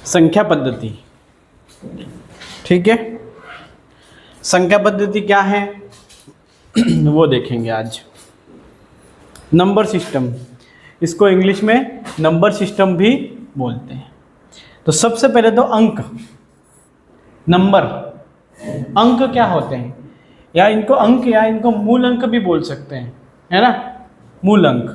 संख्या पद्धति। ठीक है, संख्या पद्धति क्या है वो देखेंगे आज। नंबर सिस्टम, इसको इंग्लिश में नंबर सिस्टम भी बोलते हैं। तो सबसे पहले तो अंक, नंबर, अंक क्या होते हैं, या इनको अंक या इनको मूल अंक भी बोल सकते हैं, है ना, मूल अंक।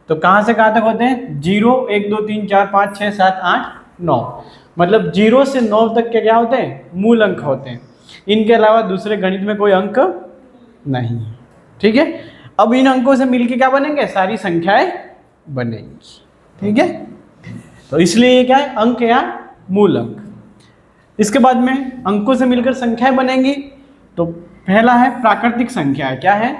तो कहाँ से कहाँ तक होते हैं? 0, 1, 2, 3, 4, 5, 6, 7, 8, 9, मतलब 0 से 9 तक के क्या होते हैं? मूल अंक होते हैं। इनके अलावा दूसरे गणित में कोई अंक नहीं है। ठीक है, अब इन अंकों से मिलके क्या बनेंगे? सारी संख्याएं बनेंगी। ठीक है, तो इसलिए ये क्या है? अंक या मूल अंक। इसके बाद में अंकों से मिलकर संख्याएं बनेंगी। तो पहला है प्राकृतिक संख्या। क्या है?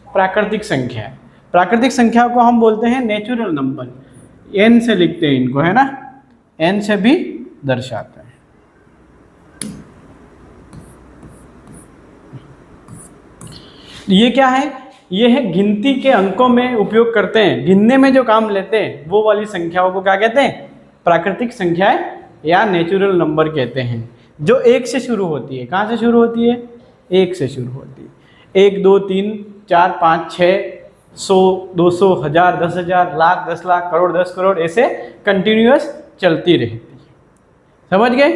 प्राकृतिक संख्या। प्राकृतिक संख्या को हम बोलते हैं नेचुरल नंबर। n से लिखते हैं इनको, है ना, n से भी दर्शाते हैं। ये क्या है? ये है गिनती के अंकों में उपयोग करते हैं, गिनने में जो काम लेते हैं वो वाली संख्याओं को क्या कहते हैं? प्राकृतिक संख्याएं या नेचुरल नंबर कहते हैं, जो 1 से शुरू होती है। कहाँ से शुरू होती है? 1 से शुरू होती है। 1, 2, 3, 4, 5, 6, 100, 200, 1000, 10,000, लाख, 10 लाख, करोड़, 10 करोड़, ऐसे कंटिन्यूअस चलती रहती है। समझ गए?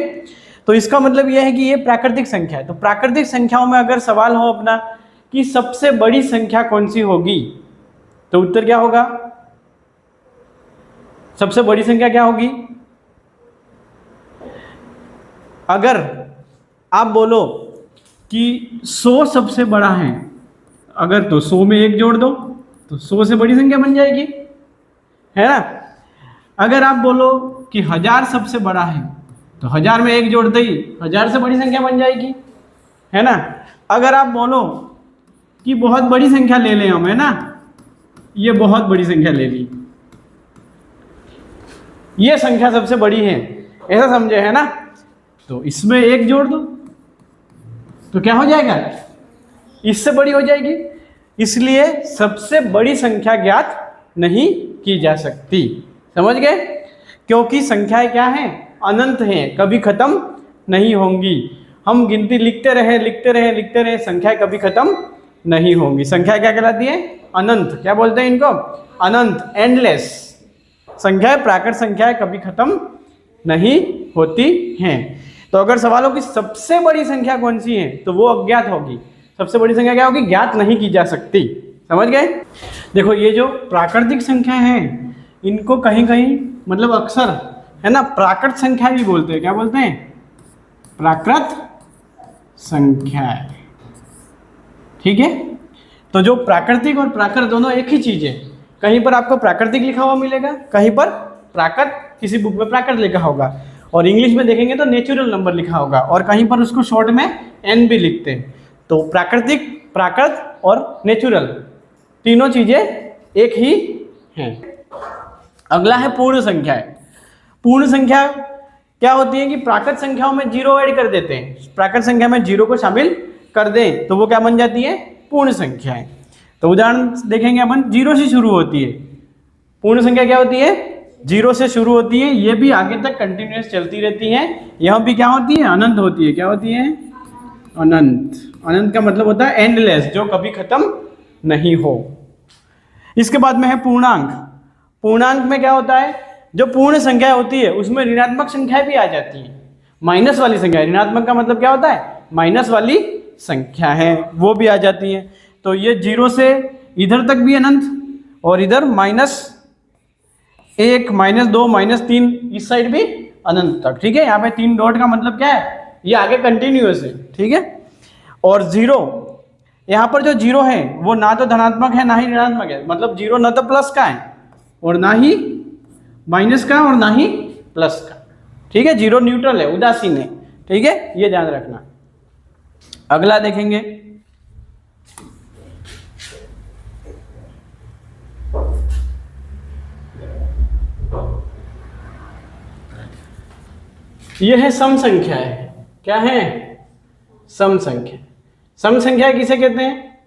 तो इसका मतलब यह है कि ये प्राकृतिक संख्या है। तो प्राकृतिक संख्याओं में अगर सवाल हो अपना कि सबसे बड़ी संख्या कौन सी होगी, तो उत्तर क्या होगा? सबसे बड़ी संख्या क्या होगी? अगर आप बोलो कि 100 सबसे बड़ा है, अगर तो 100 में 1 जोड़ दो तो 100 से बड़ी संख्या बन जाएगी, है ना। अगर आप बोलो कि 1000 सबसे बड़ा है तो 1000 में 1 जोड़ते ही 1000 से बड़ी संख्या बन जाएगी, है ना। अगर आप बोलो कि बहुत बड़ी संख्या ले लें हम, है ना, ये बहुत बड़ी संख्या ले ली, ये संख्या सबसे बड़ी है, ऐसा समझे, है ना, तो इसमें 1 जोड़ दो तो क्या हो जाएगा? इससे बड़ी हो जाएगी। इसलिए सबसे बड़ी संख्या ज्ञात नहीं की जा सकती। समझ गए? क्योंकि संख्याएं क्या हैं? अनंत हैं, कभी खत्म नहीं होंगी। हम गिनती लिखते रहे लिखते रहे लिखते रहे, संख्याएं कभी खत्म नहीं होंगी। संख्या क्या कहलाती है? अनंत। क्या बोलते हैं इनको? अनंत, एंडलेस। संख्याएं, प्राकृत संख्याएं कभी खत्म नहीं होती हैं। तो अगर सवाल हो कि सबसे बड़ी संख्या कौन सी है, तो वो अज्ञात होगी। सबसे बड़ी संख्या क्या होगी? ज्ञात नहीं की जा सकती। समझ गए? देखो, ये जो प्राकृतिक संख्या है, इनको कहीं कहीं मतलब अक्सर, है ना, प्राकृत संख्या भी बोलते हैं। क्या बोलते हैं? प्राकृत संख्याएं। ठीक है, तो जो प्राकृतिक और प्राकृत दोनों एक ही चीज है। कहीं पर आपको प्राकृतिक लिखा हुआ मिलेगा, कहीं पर प्राकृत, किसी बुक में प्राकृत लिखा होगा, और इंग्लिश में देखेंगे तो नेचुरल नंबर लिखा होगा, और कहीं पर उसको शॉर्ट में n भी लिखते हैं। तो प्राकृतिक, प्राकृत और नेचुरल, तीनों चीजें एक ही हैं। अगला है पूर्ण संख्याएं। पूर्ण संख्या क्या होती है कि प्राकृत संख्याओं में 0 ऐड कर देते हैं। प्राकृत संख्या में 0 को शामिल कर दें तो वो क्या बन जाती है? पूर्ण संख्याएं। तो उदाहरण देखेंगे अपन, 0 से शुरू होती है पूर्ण संख्या। क्या होती है? 0 से शुरू होती है, ये भी आगे तक कंटिन्यूअस चलती रहती है। यह भी क्या होती है? अनंत होती है। क्या होती है? अनंत। अनंत का मतलब होता है एंडलेस, जो कभी खत्म नहीं हो। इसके बाद में है पूर्णांक। पूर्णांक में क्या होता है? जो पूर्ण संख्या होती है उसमें ऋणात्मक संख्या भी आ जाती है, माइनस वाली संख्या। ऋणात्मक का मतलब क्या होता है? माइनस वाली संख्या है, वो भी आ जाती है। तो ये 0 से इधर तक भी अनंत, और इधर -1, -2, -3, इस साइड भी अनंत तक। ठीक है, यहाँ पे 3 डॉट का मतलब क्या है? ये आगे कंटिन्यूअस है। ठीक है, और 0, यहाँ पर जो 0 है वो ना तो धनात्मक है ना ही ऋणात्मक है। मतलब 0 ना तो प्लस का है और ना ही माइनस का और ना ही प्लस का। ठीक है, 0 न्यूट्रल है, उदासीन है। ठीक है, ये ध्यान रखना। अगला देखेंगे, यह है सम संख्या है। क्या है? सम संख्या। सम संख्या किसे कहते हैं?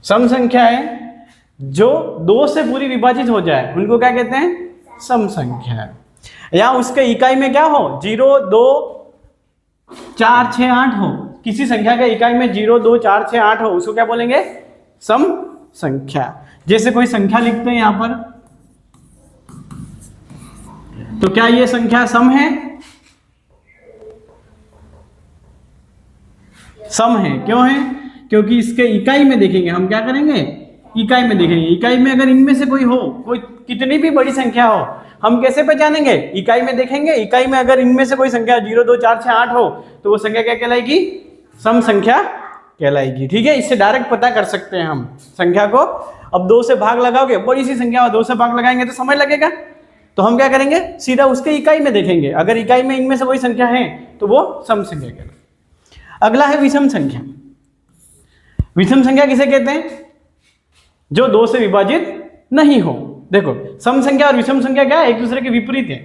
सम संख्या है जो 2 से पूरी विभाजित हो जाए उनको क्या कहते हैं? सम संख्या। या उसके इकाई में क्या हो, 0 2 4 6 8 हो, किसी संख्या के इकाई में 0 2 4 6 8 हो, उसको क्या बोलेंगे? सम संख्या। जैसे कोई संख्या लिखते हैं यहां पर, तो क्या ये संख्या सम है? सम है। क्यों है? क्योंकि इसके इकाई में देखेंगे हम, क्या करेंगे? इकाई में देखेंगे। इकाई में अगर इनमें से कोई हो, कोई कितनी भी बड़ी संख्या हो, हम कैसे पहचानेंगे? इकाई में देखेंगे। इकाई में अगर इनमें से कोई संख्या 0 2 4 6 8 हो, तो वो संख्या क्या कहलाएगी? सम संख्या कहलाएगी। ठीक है, इससे डायरेक्ट पता कर सकते हैं हम संख्या को। अब 2 से भाग लगाओगे, बड़ी सी संख्या हो, 2 से भाग लगाएंगे तो समय लगेगा, तो हम क्या करेंगे? सीधा उसके इकाई में देखेंगे। अगर इकाई में इनमें से कोई संख्या है तो वो सम संख्या कहलाएगी। अगला है विषम संख्या। विषम संख्या किसे कहते हैं? जो 2 से विभाजित नहीं हो। देखो, सम संख्या और विषम संख्या क्या है? एक दूसरे के विपरीत है।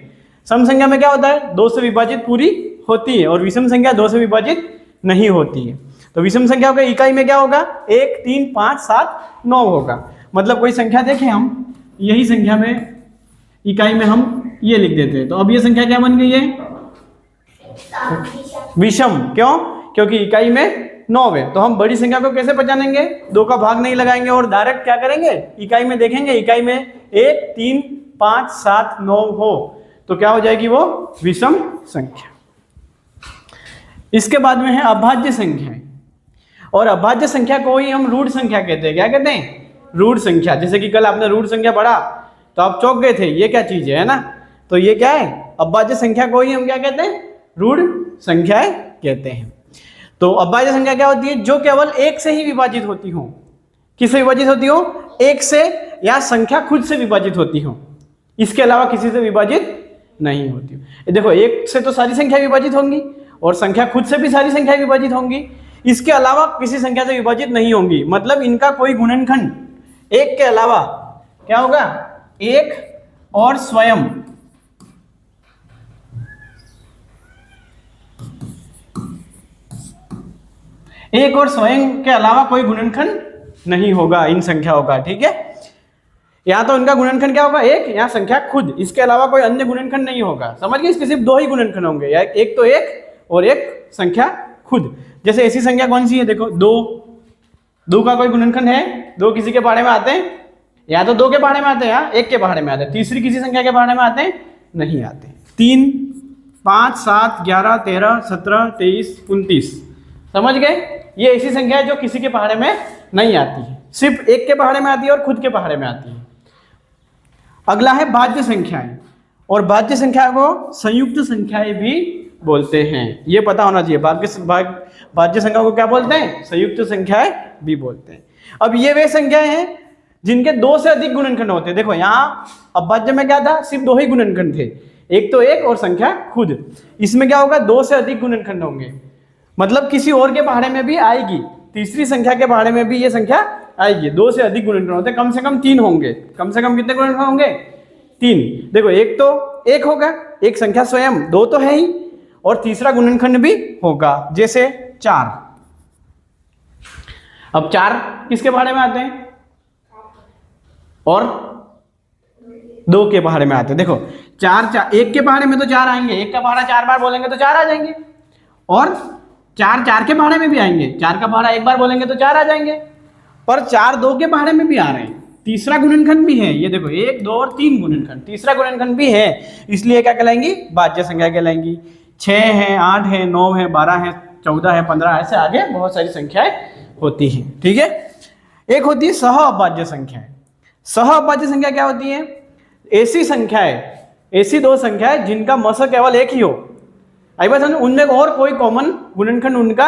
सम संख्या में क्या होता है? 2 से विभाजित पूरी होती है, और विषम संख्या 2 से विभाजित नहीं होती है। तो विषम संख्या का इकाई में क्या होगा? 1 3 5 7 9 होगा। मतलब कोई संख्या देखें हम, यही संख्या में इकाई में हम ये लिख देते हैं, तो अब ये संख्या क्या बन गई है? विषम। क्यों? क्योंकि इकाई में 9 है। तो हम बड़ी संख्या को कैसे पहचानेंगे? 2 का भाग नहीं लगाएंगे और डायरेक्ट क्या करेंगे? इकाई में देखेंगे। इकाई में 1 3 5 7 9 हो तो क्या हो जाएगी? वो विषम संख्या। इसके बाद में है अभाज्य संख्या। और अभाज्य संख्या को ही हम रूढ़ संख्या कहते हैं। क्या कहते हैं? रूढ़ संख्या। जैसे कि कल आपने रूढ़ संख्या पढ़ा तो आप चौंक गए थे, ये क्या चीज है ना? तो ये क्या है? अभाज्य संख्या को ही हम क्या कहते हैं? रूढ़ संख्याएं कहते हैं। तो अभाज्य संख्या क्या होती है? जो केवल 1 से ही विभाजित होती हो। किससे विभाजित होती हो? 1 से, या संख्या खुद से विभाजित होती हो, इसके अलावा किसी से विभाजित नहीं होती हो। देखो, 1 से तो सारी संख्या विभाजित होंगी, और संख्या खुद से भी सारी संख्या विभाजित होंगी, इसके अलावा किसी संख्या से विभाजित नहीं होंगी। मतलब इनका कोई गुणनखंड 1 के अलावा क्या होगा? 1 और स्वयं। एक और स्वयं के अलावा कोई गुणनखंड नहीं होगा इन संख्याओं का। ठीक है, या तो इनका गुणनखंड क्या होगा? 1, या संख्या खुद, इसके अलावा कोई अन्य गुणनखंड नहीं होगा। समझ गए? इसके सिर्फ 2 ही गुणनखंड होंगे, या एक तो 1 और एक संख्या खुद। जैसे ऐसी संख्या कौन सी है? देखो, 2 का कोई गुणनखंड है? 2 किसी के पहाड़े में आते हैं? या तो 2 के पहाड़े में आते हैं, या 1 के पहाड़े में आते हैं। तीसरी किसी संख्या के पहाड़े में आते हैं? नहीं आते। 3 5 7 11 13 17 23 29। समझ गए? ये ऐसी संख्या है जो किसी के पहाड़े में नहीं आती है, सिर्फ 1 के पहाड़े में आती है और खुद के पहाड़े में आती है। अगला है भाज्य संख्याएं। और भाज्य संख्या को संयुक्त संख्याएं भी बोलते हैं। ये पता होना चाहिए। भाज्य संख्या को क्या बोलते हैं? संयुक्त संख्याएं भी बोलते हैं। अब ये वे संख्याएं हैं जिनके 2 से अधिक गुणनखंड होते हैं। देखो, यहाँ अभाज्य में क्या था? सिर्फ 2 ही गुणनखंड थे, एक तो 1 और संख्या खुद। इसमें क्या होगा? 2 से अधिक गुणनखंड होंगे, मतलब किसी और के पहाड़े में भी आएगी, तीसरी संख्या के पहाड़े में भी ये संख्या आएगी। 2 से अधिक गुणनखंड होते हैं, कम से कम 3 होंगे। कम से कम कितने गुणनखंड होंगे? 3। देखो, एक तो 1 होगा, एक संख्या स्वयं, 2 तो है ही, और तीसरा गुणनखंड भी होगा, जैसे 4। अब 4 किसके पहाड़े में आते हैं? और 2 के पहाड़े में आते हैं। देखो, 1 के पहाड़े में तो 4 आएंगे, 1 का पहाड़ा 4 बार बोलेंगे तो 4 आ जाएंगे, और 4 के पहाड़े में भी आएंगे। 4 का पहाड़ा 1 बार बोलेंगे तो 4 आ जाएंगे, पर 4 2 के पहाड़े में भी आ रहे हैं। तीसरा गुणनखंड भी है, ये देखो 1 2 और 3 गुणनखंड, तीसरा गुणनखंड भी है, इसलिए क्या कहलाएंगी? भाज्य संख्या कहलाएंगी। 6 है, 8 है, 9 है, 12 है, 14 है, 15, ऐसे आगे बहुत सारी संख्याएं होती हैं। ठीक है, एक होती है सह अभाज्य संख्या। सह अभाज्य संख्या क्या होती है? ऐसी संख्याएं, ऐसी 2 संख्याएं जिनका मस केवल 1 ही हो, आई बात समझ, उनमें और कोई कॉमन गुणनखंड उनका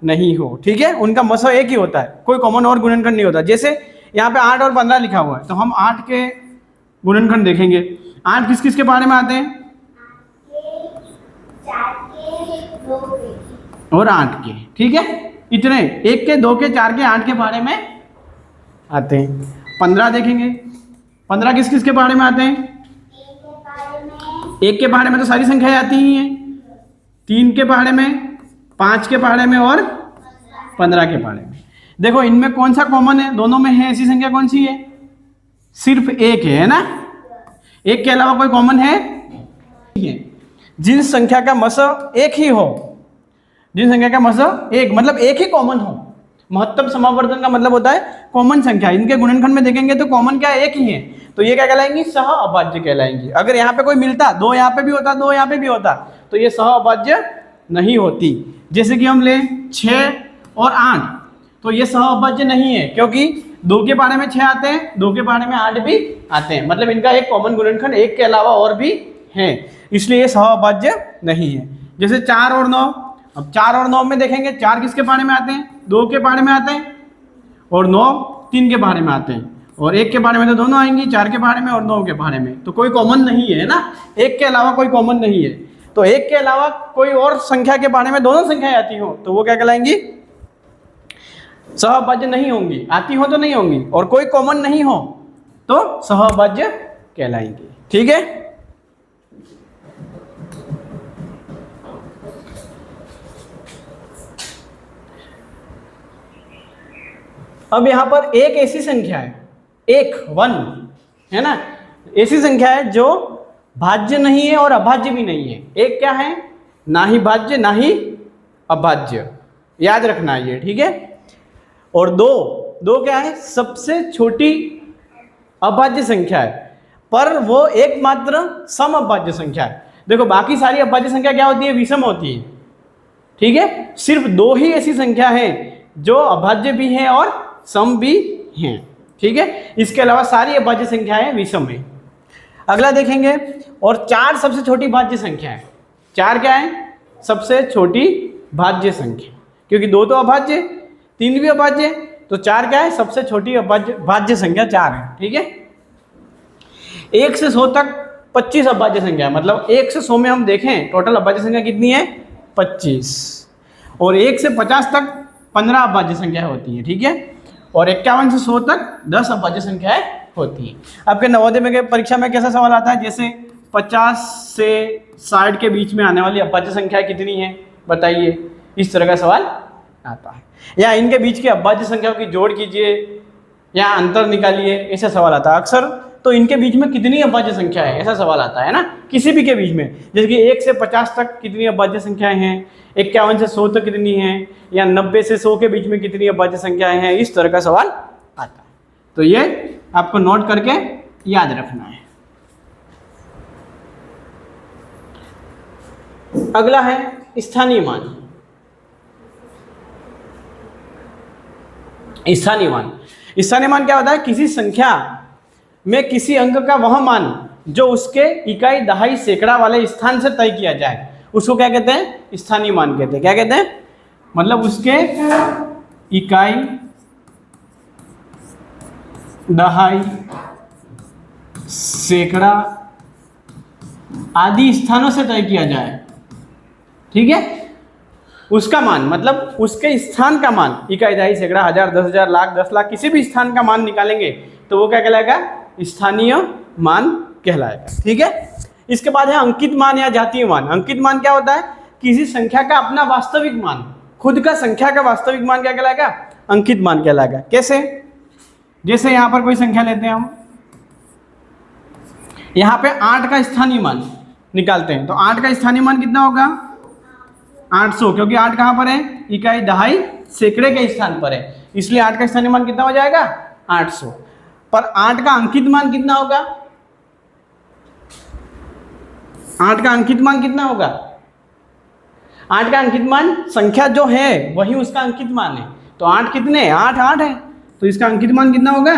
नहीं हो। ठीक है, उनका मस 1 ही होता है, कोई कॉमन और गुणनखंड नहीं होता। जैसे यहाँ पे 8 और 15 लिखा हुआ है, तो हम 8 के गुणनखंड देखेंगे। 8 किस किस के पहाड़े में आते हैं? 4 के, 2 के और 8 के। ठीक है, इतने 1 के, 2 के, 4 के, 8 के पहाड़े में आते हैं। 15 देखेंगे, 15 किस किस के पहाड़े में आते हैं? 1 के पहाड़े में तो सारी संख्याएं आती ही हैं, 3 के पहाड़े में, 5 के पहाड़े में और 15 के पहाड़े में। देखो, इनमें कौन सा कॉमन है? दोनों में है ऐसी संख्या कौन सी है? सिर्फ एक है ना? एक के अलावा कोई कॉमन है? जिन संख्या का मस एक ही हो, जिन संख्या का मस एक मतलब एक ही कॉमन हो। महत्तम समावर्तन का मतलब होता है कॉमन संख्या। इनके गुणनखंड में देखेंगे तो कॉमन क्या एक ही है, तो ये क्या कहलाएंगी? सह अभाज्य कहलाएंगी। अगर यहाँ पे कोई मिलता, दो यहाँ पे भी होता, दो यहाँ पे भी होता, तो ये सह अभाज्य नहीं होती। जैसे कि हम ले 6 और 8, तो ये सह अभाज्य नहीं है, क्योंकि 2 के पारे में 6 आते हैं, 2 के पारे में 8 भी आते हैं, मतलब इनका एक कॉमन गुणनखंड एक के अलावा और भी है, इसलिए ये सह अभाज्य नहीं है। जैसे 4 और 9, अब 4 और 9 में देखेंगे 4 किसके पारे में आते हैं? 2 के पारे में आते हैं, और 9 3 के पारे में आते हैं, और 1 के पारे में तो दोनों आएंगी, 4 के पारे में और 9 के पारे में, तो कोई कॉमन नहीं है ना, एक के अलावा कोई कॉमन नहीं है। तो एक के अलावा कोई और संख्या के बारे में दोनों संख्याएं आती हो तो वो क्या कहलाएंगी? सहअभाज्य नहीं होंगी। आती हो तो नहीं होंगी, और कोई कॉमन नहीं हो तो सहअभाज्य कहलाएंगी। ठीक है, अब यहां पर एक ऐसी संख्या है, एक 1 है ना, ऐसी संख्या है जो भाज्य नहीं है और अभाज्य भी नहीं है। एक क्या है? ना ही भाज्य ना ही अभाज्य, याद रखना है ये, ठीक है। और दो क्या है? सबसे छोटी अभाज्य संख्या है, पर वो एकमात्र सम अभाज्य संख्या है। देखो बाकी सारी अभाज्य संख्या क्या होती है? विषम होती है, ठीक है। सिर्फ 2 ही ऐसी संख्या है जो अभाज्य भी है और सम भी हैं, ठीक है। इसके अलावा सारी अभाज्य संख्याएं विषम है। अगला देखेंगे, और 4 सबसे छोटी भाज्य संख्या है। 4 क्या है? सबसे छोटी भाज्य संख्या, क्योंकि 2 तो अभाज्य, 3 भी अभाज्य, तो 4 क्या है? सबसे छोटी भाज्य संख्या 4 है, ठीक है। 1 से 100 तक 25 अभाज्य संख्या है, मतलब 1 से 100 में हम देखें टोटल अभाज्य संख्या कितनी है? 25। और 1 से 50 तक 15 अभाज्य संख्या होती है, ठीक है। और 51 से 100 तक 10 अभाज्य संख्याएं होती है। आपके नवोदय में परीक्षा में कैसा सवाल आता है? जैसे 50 से 60 के बीच में आने वाली अभाज्य संख्या कितनी है बताइए, इस तरह का सवाल आता है। या इनके बीच की अभाज्य संख्याओं की जोड़ कीजिए या अंतर निकालिए, ऐसा सवाल आता है अक्सर। तो इनके बीच में कितनी अभाज्य संख्या है, ऐसा सवाल आता है ना, किसी भी के बीच में। जैसे कि 1 से 50 तक कितनी अभाज्य संख्याएं हैं, 51 से 100 तक कितनी है, या 90 से 100 के बीच में कितनी अभाज्य संख्याएं हैं, इस तरह का सवाल आता है। तो ये आपको नोट करके याद रखना है। अगला है स्थानीय मान। स्थानीय मान, स्थानीय मान क्या होता है? किसी संख्या में किसी अंक का वह मान जो उसके इकाई, दहाई, सैकड़ा वाले स्थान से तय किया जाए, उसको क्या कहते हैं? स्थानीय मान कहते हैं। क्या कहते हैं? मतलब उसके इकाई, दहाई, सैकड़ा आदि स्थानों से तय किया जाए, ठीक है। उसका मान मतलब उसके स्थान का मान, इकाई, दहाई, सैकड़ा, 1000, 10,000, लाख, 10 लाख, किसी भी स्थान का मान निकालेंगे तो वो क्या कहलाएगा? स्थानीय मान कहलाएगा, ठीक है। इसके बाद है अंकित मान या जातीय मान। अंकित मान क्या होता है? किसी संख्या का अपना वास्तविक मान, खुद का संख्या का वास्तविक मान क्या कहलाएगा? अंकित मान कहलाएगा। कैसे? जैसे यहां पर कोई संख्या लेते हैं हम, यहां पे 8 का स्थानीय मान निकालते हैं, तो 8 का स्थानीय मान कितना होगा? 800, क्योंकि 8 कहां पर है? इकाई, दहाई, सैकड़े के स्थान पर है, इसलिए 8 का स्थानीय मान कितना हो जाएगा? 800। पर 8 का अंकित मान कितना होगा? 8 का अंकित मान कितना होगा? 8 का अंकित मान संख्या जो है वही उसका अंकित मान है। तो 8 कितने? 8 है, तो इसका अंकित मान कितना होगा?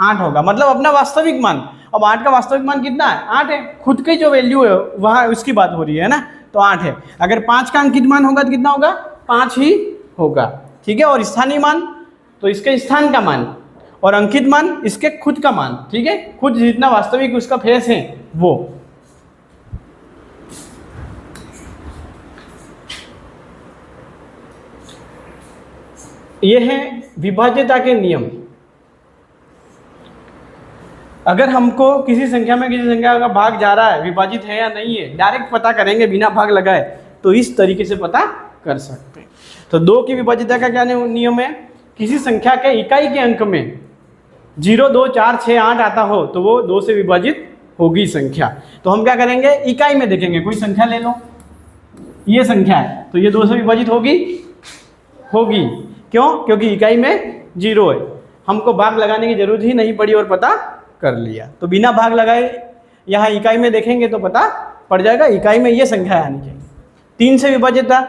8 होगा, मतलब अपना वास्तविक मान। अब 8 का वास्तविक मान कितना है? 8 है, खुद की जो वैल्यू है वहाँ उसकी बात हो रही है ना, तो 8 है। अगर 5 का अंकित मान होगा तो कितना होगा? 5 ही होगा, ठीक है। और स्थानीय मान तो इसके स्थान का मान, और अंकित मान इसके खुद का मान, ठीक है, खुद जितना वास्तविक उसका फेस है वो। ये है विभाज्यता के नियम। अगर हमको किसी संख्या में किसी संख्या का भाग जा रहा है, विभाजित है या नहीं है, डायरेक्ट पता करेंगे बिना भाग लगाए, तो इस तरीके से पता कर सकते हैं। तो 2 की विभाज्यता का क्या नियम है? किसी संख्या के इकाई के अंक में 0, 2, 4, 6, 8 आता हो तो वो 2 से विभाजित होगी संख्या। तो हम क्या करेंगे, इकाई में देखेंगे। कोई संख्या ले लो, ये संख्या है तो ये 2 से विभाजित होगी, होगी। क्यों? क्योंकि इकाई में 0 है। हमको भाग लगाने की जरूरत ही नहीं पड़ी और पता कर लिया। तो बिना भाग लगाए यहाँ इकाई में देखेंगे तो पता पड़ जाएगा, इकाई में ये संख्या आनी चाहिए। 3 से विभाजित है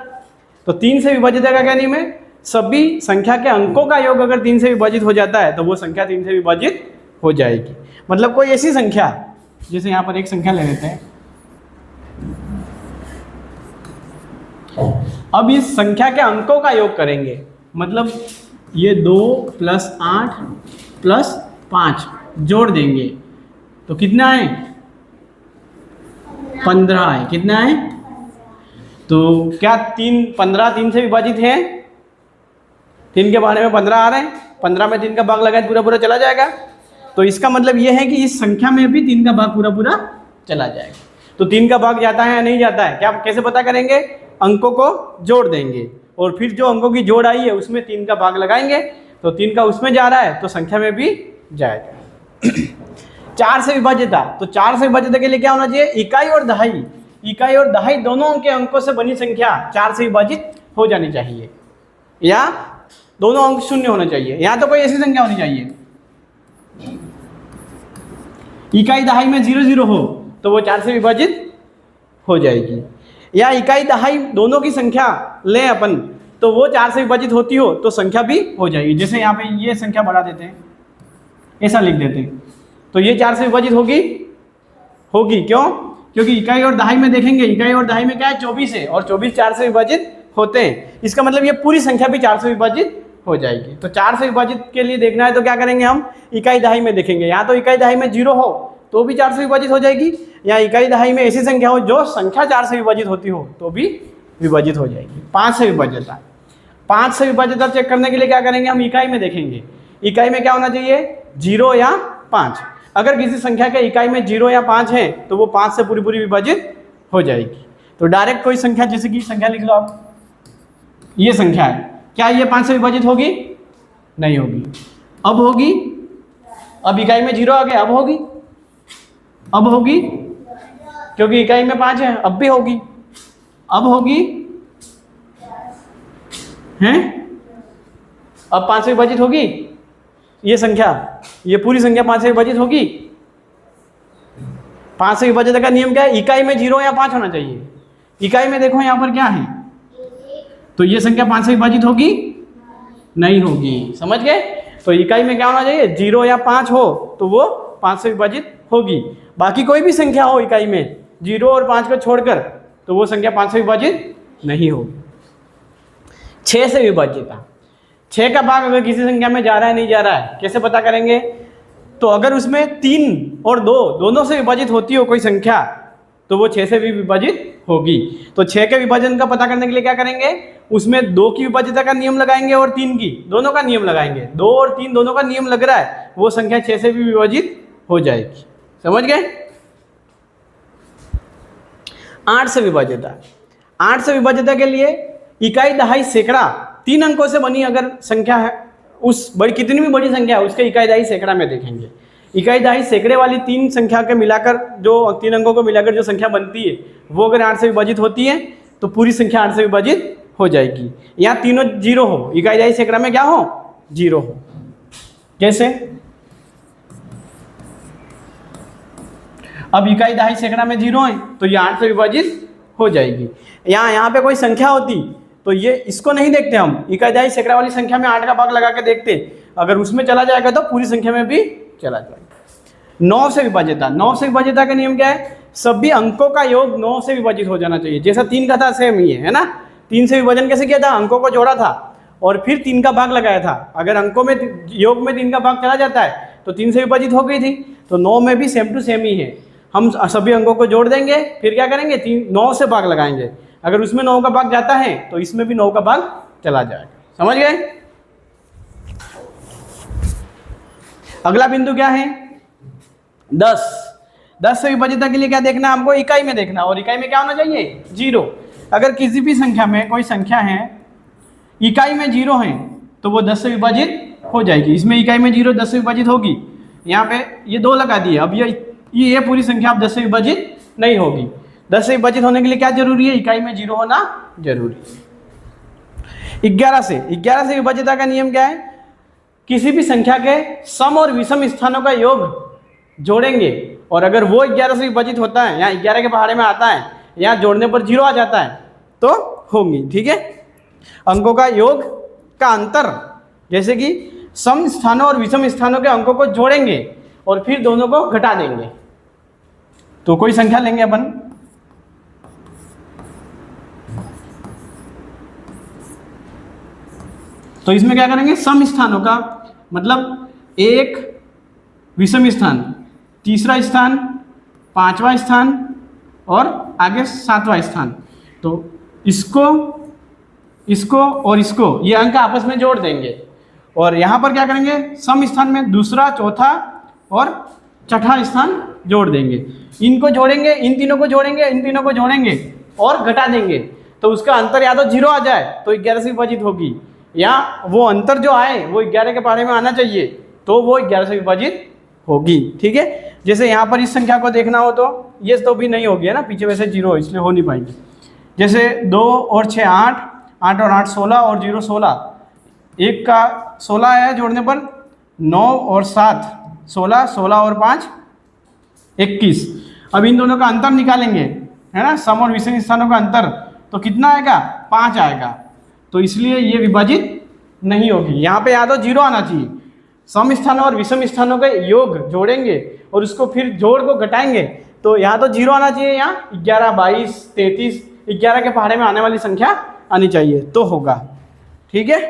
तो 3 से विभाजित का क्या नियम है, सभी संख्या के अंकों का योग अगर 3 से विभाजित हो जाता है तो वो संख्या 3 से विभाजित हो जाएगी। मतलब कोई ऐसी संख्या, जैसे यहाँ पर एक संख्या ले लेते हैं। अब इस संख्या के अंकों का योग करेंगे, मतलब ये 2 + 8 + 5 जोड़ देंगे तो कितना है, 15 है। कितना है? तो क्या 15 3 से विभाजित है? 3 के बारे में 15 आ रहे हैं, 15 में 3 का भाग लगाए पूरा पूरा चला जाएगा। तो इसका मतलब ये है कि इस संख्या में भी 3 का भाग पूरा पूरा चला जाएगा। तो 3 का भाग जाता है या नहीं जाता है, क्या कैसे पता करेंगे, अंकों को जोड़ देंगे और फिर जो अंकों की जोड़ आई है उसमें 3 का भाग लगाएंगे तो 3 का उसमें जा रहा है तो संख्या में भी जाएगा। 4 से विभाजित था तो 4 से विभाजित के लिए क्या होना चाहिए, इकाई और दहाई। इकाई और दहाई दोनों के अंकों से बनी संख्या 4 से विभाजित हो जानी चाहिए, या दोनों अंक 0 होना चाहिए। यहाँ तो कोई ऐसी संख्या होनी चाहिए, इकाई दहाई में 0 0 हो तो वो 4 से विभाजित हो जाएगी। या इकाई दहाई दोनों की संख्या लें अपन तो वो 4 से विभाजित होती हो तो संख्या भी हो जाएगी। जैसे यहाँ पे ये संख्या बढ़ा देते हैं, ऐसा लिख देते हैं तो ये 4 से विभाजित होगी, होगी। क्यों? क्योंकि इकाई और दहाई में देखेंगे, इकाई और दहाई में क्या है, 24 है और 24 4 से विभाजित होते हैं। इसका मतलब ये पूरी संख्या भी 4 से विभाजित हो जाएगी। तो 4 से विभाजित के लिए देखना है तो क्या करेंगे, हम इकाई दहाई में देखेंगे। यहाँ तो इकाई दहाई में 0 हो तो भी 4 से विभाजित हो जाएगी, या इकाई दहाई में ऐसी संख्या हो जो संख्या 4 से विभाजित होती हो तो भी विभाजित हो जाएगी। 5 से विभाज्यता, 5 से विभाज्यता चेक करने के लिए क्या करेंगे, हम इकाई में देखेंगे। इकाई में क्या होना चाहिए, 0 या 5। अगर किसी संख्या के इकाई में 0 या 5 है तो वो 5 से पूरी पूरी विभाजित हो जाएगी। तो डायरेक्ट कोई संख्या, जैसे कि संख्या लिख लो आप, ये संख्या है, क्या ये 5 से विभाजित होगी? नहीं होगी। अब होगी, अब इकाई में 0 आ गया, अब होगी, अब होगी क्योंकि इकाई में 5 है, अब भी होगी, अब होगी हैं, अब 5 से विभाजित होगी ये संख्या, ये पूरी संख्या 5 से विभाजित होगी। 5 से विभाजित का नियम क्या है, इकाई में 0 या 5 होना चाहिए। इकाई में देखो यहाँ पर क्या है, तो ये संख्या 5 से विभाजित होगी, नहीं होगी। समझ गए? तो इकाई में क्या होना चाहिए, 0 या 5 हो तो वो 5 से विभाजित होगी। बाकी कोई भी संख्या हो इकाई में 0 और 5 को छोड़कर तो वो संख्या 5 से विभाजित नहीं होगी। 6 से विभाज्यता, 6 का भाग अगर किसी संख्या में जा रहा है नहीं जा रहा है, कैसे पता करेंगे, तो अगर उसमें 3 और 2 दोनों से विभाजित होती हो कोई संख्या तो वो 6 से भी विभाजित होगी। तो 6 के विभाजन का पता करने के लिए क्या करेंगे, उसमें 2 की विभाज्यता का नियम लगाएंगे और 3 की, दोनों का नियम लगाएंगे। 2 और 3 दोनों का नियम लग रहा है, वो संख्या 6 से भी विभाजित हो जाएगी। समझ गए? 8 से विभाज्यता, 8 से विभाज्यता के लिए इकाई दहाई सैकड़ा 3 अंकों से बनी अगर संख्या है, उस बड़ी कितनी भी बड़ी संख्या है उसके इकाई दहाई सैकड़ा में देखेंगे। इकाई दहाई सैकड़े वाली 3 संख्या के मिलाकर, जो 3 अंकों को मिलाकर जो संख्या बनती है वो अगर 8 से विभाजित होती है तो पूरी संख्या 8 से विभाजित हो जाएगी। यहाँ तीनों 0 हो, इकाई दहाई सैकड़ा में क्या हो, 0 हो। कैसे? अब इकाई दहाई सैकड़ा में 0 है तो ये 8 से विभाजित हो जाएगी। यहाँ पे कोई संख्या होती तो ये इसको नहीं देखते हम, इकाई दहाई सैकड़ा वाली संख्या में 8 का भाग लगा के देखते, अगर उसमें चला जाएगा तो पूरी संख्या में भी चला जाएगा। 9 से विभाज्यता, 9 से विभाज्यता का नियम क्या है, सभी अंकों का योग 9 से विभाजित हो जाना चाहिए। जैसा 3 का था सेम ही है ना। 3 से विभाजन कैसे किया था, अंकों को जोड़ा था और फिर 3 का भाग लगाया था। अगर अंकों में योग में 3 का भाग चला जाता है तो 3 से विभाजित हो गई थी। तो 9 में भी सेम टू सेम ही है, हम सभी अंकों को जोड़ देंगे, फिर क्या करेंगे, 9 से भाग लगाएंगे। अगर उसमें 9 का भाग जाता है तो इसमें भी 9 का भाग चला जाएगा। समझ गए? अगला बिंदु क्या है, 10। 10 से विभाज्यता के लिए क्या देखना है हमको, इकाई में देखना, और इकाई में क्या होना चाहिए, 0। अगर किसी भी संख्या में कोई संख्या है इकाई में 0 है तो वो 10 से विभाजित हो जाएगी। इसमें इकाई में 0 10 से विभाजित होगी, यहाँ पे ये 2 लगा दिए। अब ये पूरी संख्या अब 10 से विभाजित नहीं होगी। 10 से विभाजित होने के लिए क्या जरूरी है? इकाई में 0 होना जरूरी है। 11 से विभाज्यता का नियम क्या है? किसी भी संख्या के सम और विषम स्थानों का योग जोड़ेंगे और अगर वो 11 से विभाजित होता है, यहाँ 11 के पहाड़े में आता है, यहाँ जोड़ने पर 0 आ जाता है तो होंगी। ठीक है, अंकों का योग का अंतर, जैसे कि सम स्थानों और विषम स्थानों के अंकों को जोड़ेंगे और फिर दोनों को घटा देंगे। तो कोई संख्या लेंगे अपन, तो इसमें क्या करेंगे? सम स्थानों का मतलब एक विषम स्थान, तीसरा स्थान, पांचवा स्थान और आगे सातवां स्थान। तो इसको और इसको ये अंक आपस में जोड़ देंगे और यहाँ पर क्या करेंगे? सम स्थान में दूसरा, चौथा और छठा स्थान जोड़ देंगे। इनको जोड़ेंगे, इन तीनों को जोड़ेंगे, इन तीनों को जोड़ेंगे और घटा देंगे। तो उसका अंतर या तो 0 आ जाए तो 11 से विभाजित होगी, या वो अंतर जो आए वो 11 के पहाड़े में आना चाहिए तो वो 11 से विभाजित होगी। ठीक है, जैसे यहाँ पर इस संख्या को देखना हो तो ये तो भी नहीं होगी है ना, पीछे वैसे 0 इसलिए हो नहीं पाएंगे। जैसे 2 और 6 8, 8 और 8 16 और 0 16, एक का 16 आया जोड़ने पर, 9 और 7 16, 16 और 5 21। अब इन दोनों का अंतर निकालेंगे है ना, सम और विषम स्थानों का अंतर, तो कितना आएगा? 5 आएगा। तो इसलिए ये विभाजित नहीं होगी। यहाँ पे या तो 0 आना चाहिए, सम स्थानों और विषम स्थानों के योग जोड़ेंगे और उसको फिर जोड़ को घटाएंगे तो यहाँ तो 0 आना चाहिए, यहाँ 11 22 33 11 के पहाड़े में आने वाली संख्या आनी चाहिए तो होगा। ठीक है।